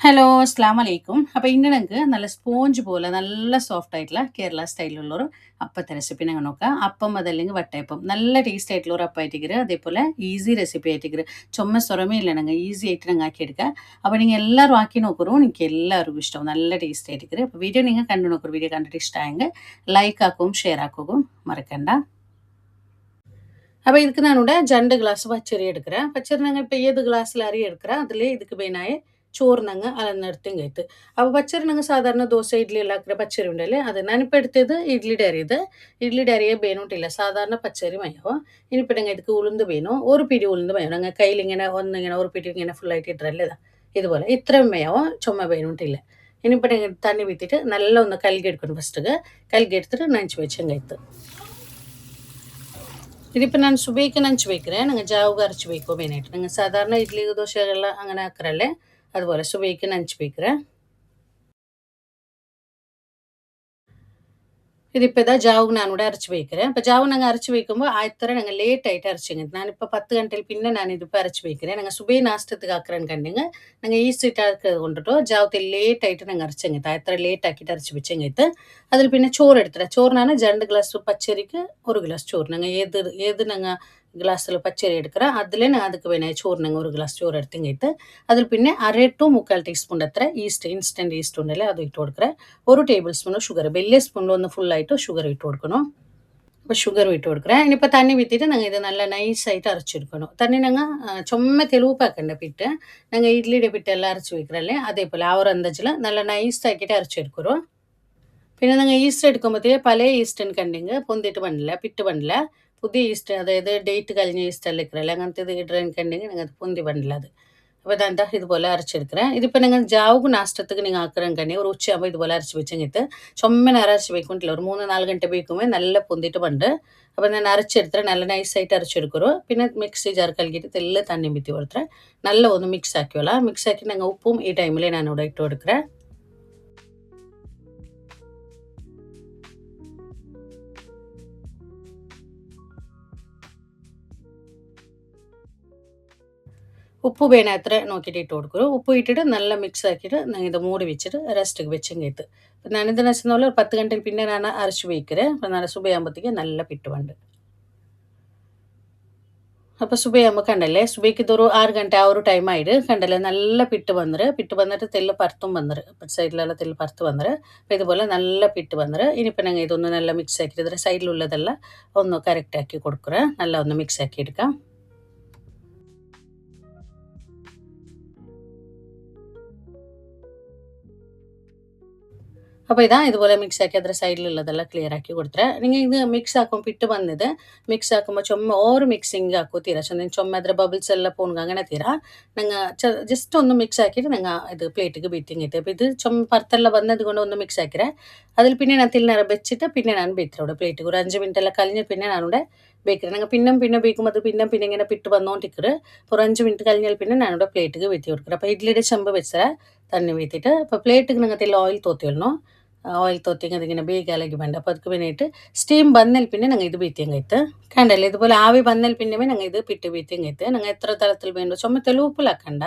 Hello, അസ്സലാമു അലൈക്കും. അപ്പോൾ ഇന്ന് ഞങ്ങൾക്ക് നല്ല സ്പോഞ്ച് പോലെ നല്ല സോഫ്റ്റ് ആയിട്ടുള്ള കേരള സ്റ്റൈലിലുള്ളൊരു അപ്പത്തെ റെസിപ്പി ഞങ്ങൾ നോക്കാം. അപ്പം അതല്ലെങ്കിൽ വട്ടയപ്പം നല്ല ടേസ്റ്റ് ആയിട്ടുള്ള ഒരു അപ്പം ആയിട്ടിക്കറ്. അതേപോലെ ഈസി റെസിപ്പി ആയിട്ടിക്കറ്. ചുമ സ്വരമേ ഞങ്ങൾ ഈസി ആയിട്ട് ഞങ്ങൾ ആക്കിയെടുക്കുക. അപ്പോൾ നിങ്ങൾ എല്ലാവരും ആക്കി നോക്കൂ. എനിക്ക് എല്ലാവർക്കും ഇഷ്ടം നല്ല ടേസ്റ്റ് ആയിട്ടിക്കറ്. അപ്പോൾ വീഡിയോ നിങ്ങൾ കണ്ടു നോക്കൂ. വീഡിയോ കണ്ടിട്ട് ഇഷ്ടമായെങ്കിൽ ലൈക്ക് ആക്കും ഷെയർ ആക്കും മറക്കണ്ട. അപ്പോൾ இதுக்கு நான் 2 ഗ്ലാസ് പച്ചരി എടുக்கிறேன். പച്ചരി ഞങ്ങൾ ഇപ്പോൾ ഏത് ഗ്ലാസ്സിൽ അരി എടുக்கிறேன் അതിൽ இதுக்கு ಬೇನಾಯ ചോറ് ഞങ്ങൾ അളന്നെടുത്തെങ്കൈത്ത്. അപ്പോൾ പച്ചരി ഞങ്ങൾ സാധാരണ ദോശ ഇഡ്ഡലി എല്ലാം ആക്കുന്ന പച്ചരി ഉണ്ടല്ലേ അത് ഞാനിപ്പോൾ എടുത്തത് ഇഡ്ലിയുടെ അരി. ഇഡ്ലിയുടെ അരിയെ വേനോട്ടില്ല സാധാരണ പച്ചരി മയോ. ഇനിയിപ്പോൾ ഞങ്ങൾ ഇതിക്ക് ഉളുന്ത് വേണോ ഒരു പിടി ഉളുന്ത് മയോ. ഞങ്ങൾ കയ്യിൽ ഇങ്ങനെ ഒന്നിങ്ങനെ ഒരു പിടി ഇങ്ങനെ ഫുള്ളായിട്ട് ഇട്ടല്ലേ ഇതുപോലെ ഇത്രയും മയോ ചുമ വേനോട്ടില്ല. ഇനിയിപ്പോൾ ഞങ്ങൾ തണ്ണി വീത്തിട്ട് നല്ല ഒന്ന് കൽകി എടുക്കണം. ഫസ്റ്റ് കൽകി എടുത്തിട്ട് നനച്ച് വെച്ചെങ്കൈത്ത്. ഇതിപ്പോൾ ഞാൻ സുബൈക്ക് നനച്ച് വയ്க்கிறேன். ഞങ്ങൾ ജാവുക അരച്ച് വയ്ക്കും മെയിനായിട്ട്. ഞങ്ങൾ സാധാരണ ഇഡ്ഡലി ദോശകളെല്ലാം അങ്ങനെ ആക്കാറല്ലേ അതുപോലെ സുബൈക്ക് നനച്ച് വയ്க்கிறேன். ഇതിപ്പോൾ ഇതാ ജാവുക ഞാനിവിടെ അരച്ച് വയ്க்கிறேன். അപ്പോൾ ജാവ് ഞങ്ങൾ അരച്ച് വയ്ക്കുമ്പോൾ ആയത്തര ഞങ്ങൾ ലേറ്റായിട്ട് അരച്ചെങ്കിൽ ഞാനിപ്പോൾ 10 ഗಂಟೆയിൽ പിന്നെ ഞാനിതിപ്പോൾ അരച്ച് വയ്க்கிறேன். ഞങ്ങൾ സുബൈ നാഷ്ടத்துக்கு ആക്കുறேன்னு കണ്ടെങ്കിൽ ഞങ്ങൾ ഈസ്റ്റ് ആക്കുന്നത് കൊണ്ടിട്ടോ ജാവത്തിൽ ലേറ്റായിട്ട് ഞങ്ങൾ അരച്ചെങ്കിത്ത് ആയത്തര ലേറ്റ് ആക്കിയിട്ട് അരച്ച് വെച്ചെങ്കിത്ത് അതിൽ പിന്നെ ചോറ് എടുത്തിട്ട് ചോറിനാണ് 2 ഗ്ലാസ് പച്ചരിക്ക് 1 ഗ്ലാസ് ചോറ് ഞങ്ങൾ ഏത് ഞങ്ങൾ ഗ്ലാസ്സിൽ പച്ചരി എടുக்கிறேன் അതിൽ ഞാൻ அதுக்கு വേണേ ചോറ് ഞങ്ങൾ 1 ഗ്ലാസ് ചോറ് എടുത്തെങ്കിത്ത് അതിൽ പിന്നെ 1/2 to 3/4 ടീസ്പൂൺ അത്ര ഈസ്റ്റ് ഇൻസ്റ്റൻറ്റ് ഈസ്റ്റ് ഉണ്ടല്ലേ അത് ഇട്ട് കൊടുக்கிறேன். 1 ടേബിൾ സ്പൂൺ ഷുഗർ വലിയ സ്പൂണിൽ ഒന്ന് ഫുള്ളായിട്ട് ഷുഗർ ഇട്ട് കൊടുക്കണം. അപ്പോൾ ഷുഗർ ഇട്ട് കൊടുக்கிறேன். ഇനിയിപ്പോൾ തണ്ണി വിത്തിട്ട് ഞങ്ങൾ ഇത് നല്ല നൈസായിട്ട് അരച്ചെടുക്കണം. തണ്ണി ഞങ്ങൾ ചുമ തെളുപ്പാക്കണ്ട പിട്ട് ഞങ്ങൾ ഇഡ്ലിയുടെ പിട്ടെല്ലാം അരച്ച് വയ്க்கிறല്ലേ അതേപോലെ ആ ഒരു അന്തച്ചിൽ നല്ല നൈസാക്കിയിട്ട് അരച്ചെടുக்கிறோம். പിന്നെ നിങ്ങൾ ഈസ്റ്റ് എടുക്കുമ്പോഴത്തേക്ക് പല ഈസ്റ്റൻ കണ്ടെങ്കിൽ പൊന്തിട്ട് പണില്ല പിട്ട് പണില്ല പുതിയ ഈസ്റ്റ് അതായത് ഡേറ്റ് കഴിഞ്ഞ ഈസ്റ്റ് എല്ലാം ഇക്കറല്ലേ അങ്ങനത്തെ ഇത് ഇടാൻ കണ്ടെങ്കിൽ നിങ്ങൾ പൊന്തി പണില്ല അത്. അപ്പോൾ ഇതാ ഇതുപോലെ അരച്ചെടുக்கிறேன். ഇതിപ്പോൾ നിങ്ങൾ ജാവുക നാഷ്ടத்துக்கு നിങ്ങൾ ആക്കുறேன்னு കണ്ടെങ്കിൽ ഒരു ഉച്ചയാകുമ്പോൾ ഇതുപോലെ അരച്ച് വെച്ചെങ്കിട്ട് ചുമ്മനെ അരച്ച് വെക്കൊണ്ടില്ല ഒരു 3-4 ഗಂಟೆ ബേക്കുമ്പോൾ നല്ല പൊന്തിട്ട് പണ്ട്. അപ്പോൾ ഞാൻ അരച്ചെടുത്തിട്ട് നല്ല നൈസായിട്ട് അരച്ചെടുക്കുറോ. പിന്നെ മിക്സി ജാർ കലക്കിയിട്ട് തെല്ല് തണ്ണി വിത്തി കൊടുത്തിട്ട് നല്ല ഒന്ന് മിക്സ് ആക്കിയോളാം. മിക്സ് ആക്കി ഞങ്ങൾ ഉപ്പും ഈ ടൈമിൽ ഞാനിവിടെ ഇട്ട് കൊടുக்கிறேன். ഉപ്പ് വേണേ അത്ര നോക്കിയിട്ട് ഇട്ട് കൊടുക്കും. ഉപ്പ് ഇട്ടിട്ട് നല്ല മിക്സ് ആക്കിയിട്ട് ഞങ്ങൾ ഇത് മൂടി വെച്ചിട്ട് റെസ്റ്റിക്ക് വെച്ചെങ്കിത്ത്. അപ്പം ഞാനിതെന്ന് വെച്ചാൽ ഒരു 10 ഗಂಟೆയിൽ പിന്നെ ഞാൻ അരച്ച് വയ്க்கிறேன். അപ്പം നല്ല സുബയാകുമ്പോഴത്തേക്ക് നല്ല പിട്ടുമുണ്ട്. അപ്പോൾ സുബയാകുമ്പോൾ കണ്ടല്ലേ സുബയ്ക്ക് ഇതൊരു 6 ಗಂಟೆ ആ ഒരു ടൈം ആയിട്ട് കണ്ടല്ലേ നല്ല പിട്ട് വന്നിട്ട് തെല്ല് പറുത്തും വന്നിട്ട് അപ്പുറത്തെ സൈഡിലെല്ലാം തെല്ല് പറുത്ത് വന്നിട്ട് അപ്പോൾ ഇതുപോലെ നല്ല പിട്ട് വന്നിട്ട് ഇനിയിപ്പോൾ ഞങ്ങൾ ഇതൊന്ന് നല്ല മിക്സ് ആക്കിയിട്ട് ഇതിൻ്റെ സൈഡിലുള്ളതെല്ലാം ഒന്ന് കറക്റ്റ് ആക്കി കൊടുക്കുക. നല്ല ഒന്ന് മിക്സ് ആക്കി എടുക്കാം. അപ്പോൾ ഇതാ ഇതുപോലെ മിക്സ് ആക്കി അതിൻ്റെ സൈഡിലുള്ളതെല്ലാം ക്ലിയർ ആക്കി കൊടുത്തേ. നിങ്ങൾ ഇത് മിക്സ് ആക്കും പിട്ട് വന്നത് മിക്സ് ആക്കുമ്പോൾ ചുമ്മ ഓവർ മിക്സിങ് ആക്കും തീരാ ചുമ്മ അതിൻ്റെ ബബിൾസ് എല്ലാം പോകുക അങ്ങനെ തീരാ. നിങ്ങൾ ജസ്റ്റ് ഒന്ന് മിക്സ് ആക്കിയിട്ട് നിങ്ങൾ ഇത് പ്ലേറ്റിക്ക് ബീറ്റിങ്ങിട്ട് അപ്പോൾ ഇത് ചുമ്മ പറുത്തെല്ലാം വന്നത് കൊണ്ട് ഒന്ന് മിക്സ് ആക്കിയേ. അതിൽ പിന്നെ ഞാൻ തിരിനേരം വെച്ചിട്ട് പിന്നെ ഞാൻ ബീത്തറോടെ പ്ലേറ്റിക്ക് ഒരു 5 മിനിറ്റ് എല്ലാം കഴിഞ്ഞിട്ട് പിന്നെ ഞാനിവിടെ ബേക്കറി ഞങ്ങൾ പിന്നെ ബേക്കുമ്പോൾ അത് പിന്നെ ഇങ്ങനെ പിട്ട് വന്നുകൊണ്ടിരിക്കറ്. ഒരു 5 മിനിറ്റ് കഴിഞ്ഞാൽ പിന്നെ ഞാനിവിടെ പ്ലേറ്റിക്ക് വീത്തി കൊടുക്കുക. അപ്പോൾ ഇഡ്ലിയുടെ ചെമ്പ് വെച്ചാൽ തണ്ണി വീത്തിയിട്ട് അപ്പോൾ പ്ലേറ്റിക്ക് നിങ്ങൾ തെല്ല ഓയിൽ തോത്തിയിടണം. ഓയിൽ തോത്തിങ് അതിങ്ങനെ ಬೇಗ ಅಲಗಿ ಬಂಡ അപ്പോൾ ಅದಕ್ಕೆ ಬೇನಾയിട്ട് ಸ್ಟೀಮ್ ಬಂದ್ಮೇಲೆ പിന്നെ ഞങ്ങൾ ഇത് ബീത്തിയങ്ങೈತೆ കണ്ടല്ലേ ഇതുപോലെ ആവി ಬಂದ್ಮೇಲೆ പിന്നെ ഞങ്ങൾ ഇത് പിട്ട് ബീത്തിയങ്ങೈತೆ ഞങ്ങൾ എത്ര തളത്തിൽ വേണ്ടോ ചുമ തെളിവുപ്പിലാക്കണ്ട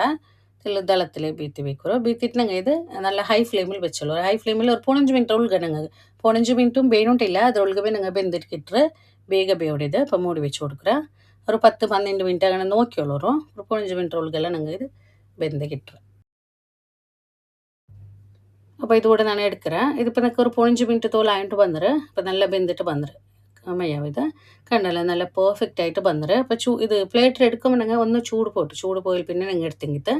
തെളിവ് തളത്തിൽ ബീത്തി വെക്കുറോ ബീത്തിട്ട് ഞങ്ങൾ ഇത് നല്ല ഹൈ ഫ്ലെയിമിൽ വെച്ചോളൂ. ഹൈ ഫ്ലെയിമിൽ ഒരു 15 മിനിറ്റ് ഒഴുക ഞങ്ങൾ 15 മിനിറ്റും ಬೇಯೊಂಟಿಲ್ಲ ಅದ್ರೊಳಗೆ ഞങ്ങൾ ಬೆಂದಿಟ್ಕಿಟ್ರೆ ಬೇಗ ಬೇಯೋಡಿದೆ അപ്പോൾ ಮೂಡಿ വെച്ച് കൊടുക്കുക. ഒരു 10-12 മിനിറ്റ് അങ്ങനെ നോക്കിയോളൂ. ഒരു 15 മിനിറ്റ് ഒഴുകെല്ലാം ഞങ്ങൾ ഇത് ಬೆಂದಿക്കിಟ್ರೆ അപ്പോൾ ഇതുകൂടെ ഞാൻ എടുக்கிறேன். ഇതിപ്പോൾ നിങ്ങൾക്ക് ഒരു 15 മിനിറ്റ് തോലായിട്ട് വന്നിട്ട് അപ്പോൾ നല്ല വെന്തിട്ട് വന്നിട്ട് മയ്യാവും ഇത് കണ്ടല്ലോ നല്ല പെർഫെക്റ്റ് ആയിട്ട് വന്നിട്ട് അപ്പോൾ ഇത് പ്ലേറ്റിൽ എടുക്കുമ്പോൾ നിങ്ങൾ ഒന്ന് ചൂട് പോയിൽ പിന്നെ നിങ്ങൾ എടുത്തെങ്കിത്ത്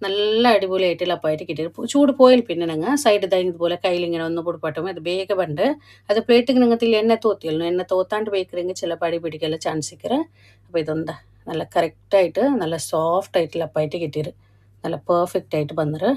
നല്ല അടിപൊളിയായിട്ട് ലപ്പായിട്ട് കിട്ടിയിട്ട് ചൂട് പോയിൽ പിന്നെ നിങ്ങൾ സൈഡ് ഇതുപോലെ കയ്യിലിങ്ങനെ ഒന്ന് പൊടിപ്പാട്ടുമ്പോൾ അത് ಬೇಗ ಬಂದು ಅದು ಪ್ಲೇಟಿಗೆ നിങ്ങൾ ತಿಳಿ ಎಣ್ಣೆ ತೋತಿಯಲ್ಲ ಎಣ್ಣೆ ತೋತಾಂಡು ಬೇಕರೆಂಗೆ ചില പടി പിടിക്കല്ല ചാൻസ് ഇക്കറ്. അപ്പോൾ ഇതെന്താ നല്ല കറക്റ്റായിട്ട് നല്ല സോഫ്റ്റ് ആയിട്ട് ലപ്പായിട്ട് കിട്ടിയിട്ട് നല്ല പെർഫെക്റ്റ് ആയിട്ട് വന്നിട്ട്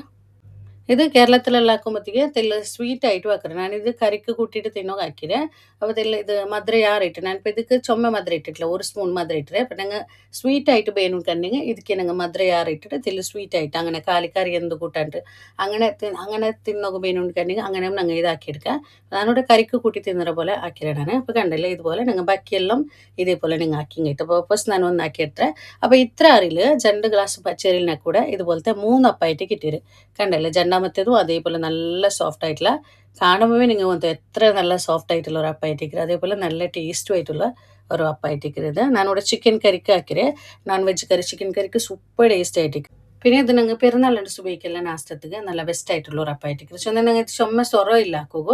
ഇത് കേരളത്തിലെല്ലാം ആക്കുമ്പത്തേക്ക് തെല്ല് ಸ್ವೀಟ್ ಆയിട്ട് വെക്കണം. ഞാനിത് കറിക്ക് കൂട്ടിയിട്ട് തിന്നോ ആക്കിരെ. അപ്പോൾ തെല്ല് ഇത് മധുര ಯಾರಿಟ್ಟು ನಾನಿപ്പോൾ ಇದಕ್ಕೆ ಚೊಮ್ಮೆ ಮಧುರ ಇಟ್ಟಿಟ್ಲ 1 ಸ್ಪೂನ್ ಮಧುರ ಇಟ್ಟರೆ അപ്പോൾ ನಂಗೆ ಸ್ವೀಟ್ ആയിട്ട് ಬೇನುಕಂಡಿಗೆ ಇದಕ್ಕೆ ನಂಗೆ ಮಧುರ ಯಾರಿಟ್ಟಿട്ട് തെല്ല് സ്വീറ്റ് ആയിട്ട് അങ്ങനെ കാലിക്കറി എന്ത് കൂട്ടാണ്ട് അങ്ങനെ തിന്നോക്ക് ಬೇನುಕಂಡಿಗೆ അങ്ങനെ ഞങ്ങൾ ഇതാക്കിയെടുക്കുക. ഞാനിവിടെ കറിക്ക് കൂട്ടി തിന്നുന്ന പോലെ ആക്കിയിടാണ്. അപ്പോൾ കണ്ടില്ലേ ഇതുപോലെ ഞങ്ങൾ ബാക്കിയെല്ലാം ഇതേപോലെ നിങ്ങൾ ആക്കിയിട്ട് പർപ്പസ് ഞാൻ ഒന്ന് ആക്കിയെടുത്തേ. അപ്പോൾ ഇത്ര അറിയിൽ 2 ഗ്ലാസ് പച്ചരിലിനെ കൂടെ ഇതുപോലത്തെ 3 അപ്പായിട്ട് കിട്ടിയത് കണ്ടല്ലേ. രണ്ടാമത്തേതും അതേപോലെ നല്ല സോഫ്റ്റ് ആയിട്ടുള്ള കാണുമ്പോഴേ നിങ്ങൾ തോന്നും എത്ര നല്ല സോഫ്റ്റ് ആയിട്ടുള്ള ഒരു അപ്പായിട്ടിരിക്കുന്നത്. അതേപോലെ നല്ല ടേസ്റ്റും ആയിട്ടുള്ള ഒരു അപ്പായിട്ടിരിക്കുന്നത്. ഞാനിവിടെ ചിക്കൻ കറിക്ക് ആക്കിയത് നോൺ വെജ് കറി ചിക്കൻ കറിക്ക് സൂപ്പർ ടേസ്റ്റ് ആയിട്ടിരിക്കും. പിന്നെ ഇത് ഞങ്ങൾ പെരുന്നാളുണ്ട് സുബഹിക്കെല്ലാം നാസ്തത്തിക്ക് നല്ല ബെസ്റ്റ് ആയിട്ടുള്ള ഒരു അപ്പായിട്ടിരിക്കും. പക്ഷെ ഞങ്ങൾ ചുമ സൊറ ഇല്ലാക്കുക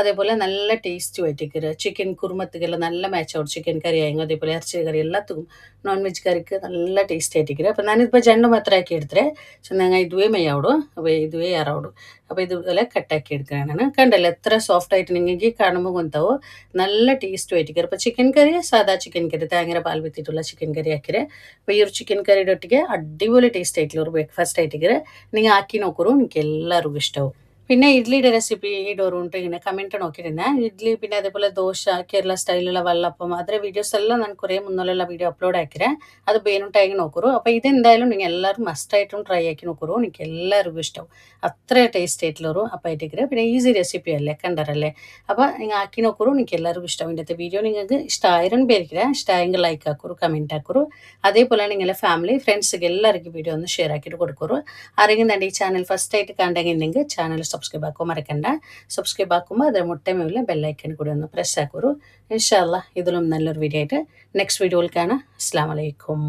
അതേപോലെ നല്ല ടേസ്റ്റും ആയിട്ടിരിക്കുക. ചിക്കൻ കുറുമത്തിക്കെല്ലാം നല്ല മാച്ച് ആവും. ചിക്കൻ കറി ആയെങ്കിൽ അതേപോലെ ഇറച്ചി കറി എല്ലാത്തും നോൺ വെജ് ಕರಿಕೆ നല്ല ಟೇಸ್ಟಿ ಆಯ್ತಿಕ್ಕಿರಿ. അപ്പോൾ ನಾನಿപ്പോൾ ಜಂಡು ಮಾತ್ರ ಹಾಕಿ ಇಡ್ತಾರೆ ಚೆನ್ನಾಗಿ ಇದುವೇ ಮೇಯಾವಡು അപ്പോൾ ಇದುವೇ ಯಾರವಡು അപ്പോൾ ഇതുപോലെ കട്ടാക്കി എടുക്കുകയാണ് ഞാൻ. കണ്ടല്ലോ എത്ര സോഫ്റ്റ് ആയിട്ട് നിങ്ങൾക്ക് കാണുമ്പോൾ കൊണ്ടാവോ നല്ല ടേസ്റ്റും ആയിട്ടിരിക്കും. അപ്പോൾ ചിക്കൻ കറി സാധാ ചിക്കൻ കറി തേങ്ങ പാൽ വിത്തിട്ടുള്ള ചിക്കൻ കറി ಹಾಕಿರೆ. അപ്പോൾ ഈ ഒരു ചിക്കൻ കറിയുടെ ഒട്ടിಗೆ അടിപൊളി ടേസ്റ്റ് ആയിട്ടുള്ള ഒരു ബ്രേക്ക്ഫാസ്റ്റ് ആയിട്ടിരിക്കും. നിങ്ങൾ ആക്കി നോക്കൂ നിങ്ങൾക്ക് എല്ലാവർക്കും ഇഷ്ടമാവും. പിന്നെ ഇഡ്ലിയുടെ റെസിപ്പി ഇടോರು ಉಂಟು ഇങ്ങനെ കമൻറ്റ് നോക്കിയിരുന്നേ. ഇഡ്ലി പിന്നെ അതേപോലെ ദോശ കേരള സ്റ്റൈലുള്ള വെള്ളപ്പം ಅದರ വീഡിയോസ് എല്ലാം ഞാൻ കുറേ മുന്നിലുള്ള വീഡിയോ അപ്ലോഡ് ആക്കിരെ. അത് ಬೇನುಂಟಾಗಿ നോക്കൂ. അപ്പോൾ ഇതെന്തായാലും നിങ്ങൾ എല്ലാവരും മസ്റ്റായിട്ടും ട്രൈ ആക്കി നോക്കൂ. നിങ്ങൾക്ക് എല്ലാവർക്കും ഇഷ്ടമാവും. അത്ര ടേസ്റ്റ് ആയിട്ടുള്ളൊരു അപ്പായിട്ടിരിക്കുക. പിന്നെ ഈസി റെസിപ്പി അല്ലേ കണ്ടറല്ലേ. അപ്പോൾ നിങ്ങൾ ആക്കി നോക്കൂ. നിങ്ങൾക്ക് എല്ലാവർക്കും ഇഷ്ടമാവും. ഇന്നത്തെ വീഡിയോ നിങ്ങൾക്ക് ഇഷ്ടമായിരം പേരിക്കില്ല. ഇഷ്ടമായെങ്കിൽ ലൈക്ക് ആക്കൂ കമൻറ്റ് ആക്കൂ. അതേപോലെ നിങ്ങളുടെ ഫാമിലി ഫ്രണ്ട്സിಗೆ എല്ലാവർക്കും വീഡിയോ ഒന്ന് ഷെയർ ആക്കിയിട്ട് കൊടുക്കൂ. ആരെങ്കിലും തന്നെ ഈ ചാനൽ ഫസ്റ്റ് ആയിട്ട് കണ്ടെങ്കിൽ ചാനൽ സബ്സ്ക്രൈബ് ആക്കോ മറക്കണ്ട. സബ്സ്ക്രൈബ് ആക്കുമ്പോൾ അതിന് മുട്ടമേലുള്ള ബെല്ലൈക്കൺ കൂടി ഒന്ന് പ്രസ് ആക്കൂ. ഇൻഷാ അല്ലാഹ് ഇതിലും നല്ലൊരു വീഡിയോ ആയിട്ട് നെക്സ്റ്റ് വീഡിയോയിൽ കാണാം. അസ്സലാമു അലൈക്കും.